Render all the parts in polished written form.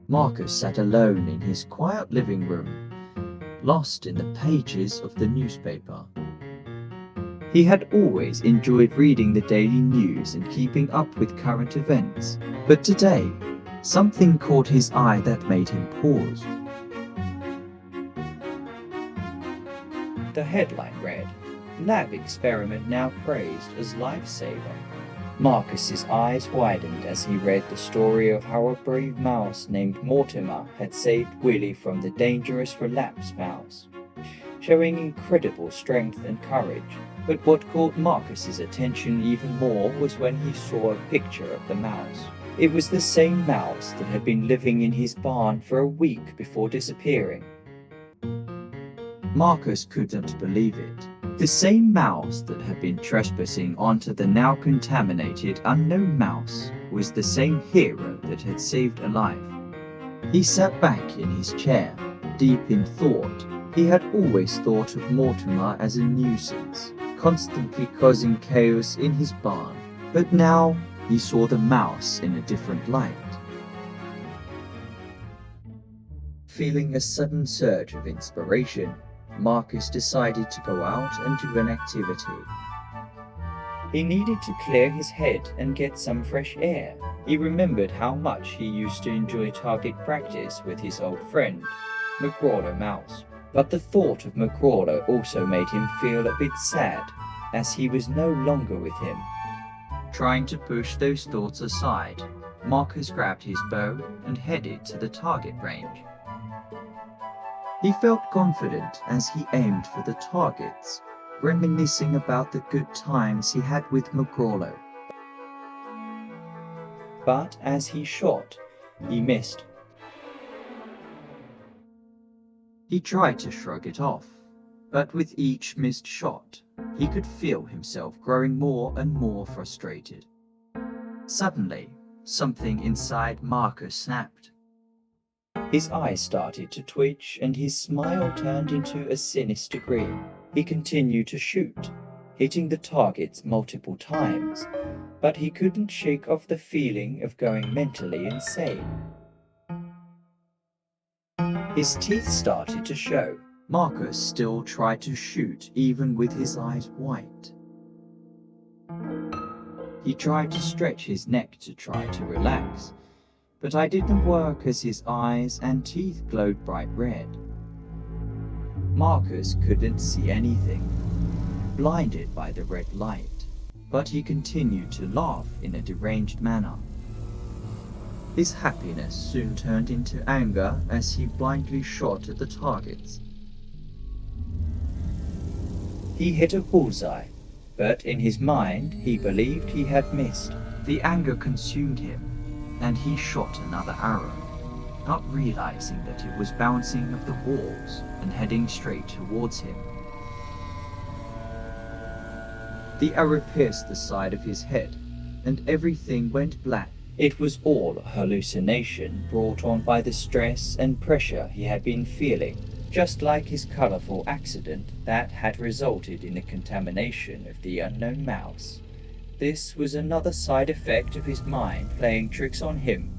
Markus sat alone in his quiet living room, lost in the pages of the newspaper. He had always enjoyed reading the daily news and keeping up with current events, but today, something caught his eye that made him pause. The headline read, "Lab experiment now praised as lifesaver." Markus's eyes widened as he read the story of how a brave mouse named Mortimer had saved Willie from the dangerous relapse mouse, showing incredible strength and courage. But what caught Markus's attention even more was when he saw a picture of the mouse. It was the same mouse that had been living in his barn for a week before disappearing. Markus couldn't believe it. The same mouse that had been trespassing onto the now contaminated unknown mouse was the same hero that had saved a life. He sat back in his chair, deep in thought. He had always thought of Mortimer as a nuisance, constantly causing chaos in his barn, but now he saw the mouse in a different light. Feeling a sudden surge of inspiration, Markus decided to go out and do an activity. He needed to clear his head and get some fresh air. He remembered how much he used to enjoy target practice with his old friend, McCrawler Mouse. But the thought of McCrawler also made him feel a bit sad, as he was no longer with him. Trying to push those thoughts aside, Markus grabbed his bow and headed to the target range. He felt confident as he aimed for the targets, reminiscing about the good times he had with McCrawler. But as he shot, he missed. He tried to shrug it off, but with each missed shot, he could feel himself growing more and more frustrated. Suddenly, something inside Markus snapped. His eyes started to twitch and his smile turned into a sinister grin. He continued to shoot, hitting the targets multiple times, but he couldn't shake off the feeling of going mentally insane. His teeth started to show. Markus still tried to shoot even with his eyes white. He tried to stretch his neck to try to relax, but it didn't work as his eyes and teeth glowed bright red. Markus couldn't see anything, blinded by the red light, but he continued to laugh in a deranged manner. His happiness soon turned into anger as he blindly shot at the targets. He hit a bullseye, but in his mind he believed he had missed. The anger consumed him, and he shot another arrow, not realizing that it was bouncing off the walls and heading straight towards him. The arrow pierced the side of his head, and everything went black. It was all a hallucination brought on by the stress and pressure he had been feeling, just like his colorful accident that had resulted in the contamination of the unknown mouse. This was another side effect of his mind playing tricks on him.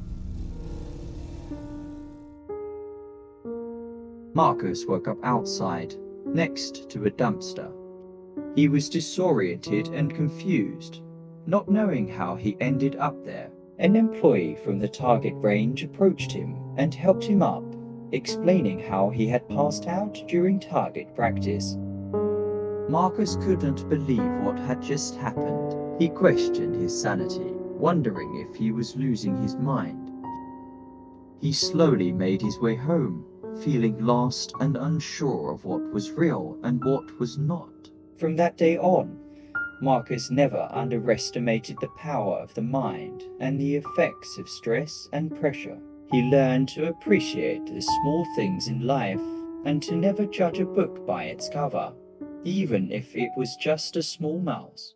Markus woke up outside, next to a dumpster. He was disoriented and confused, not knowing how he ended up there. An employee from the target range approached him and helped him up, explaining how he had passed out during target practice. Markus couldn't believe what had just happened. He questioned his sanity, wondering if he was losing his mind. He slowly made his way home, feeling lost and unsure of what was real and what was not. From that day on, Markus never underestimated the power of the mind and the effects of stress and pressure. He learned to appreciate the small things in life and to never judge a book by its cover, even if it was just a small mouse.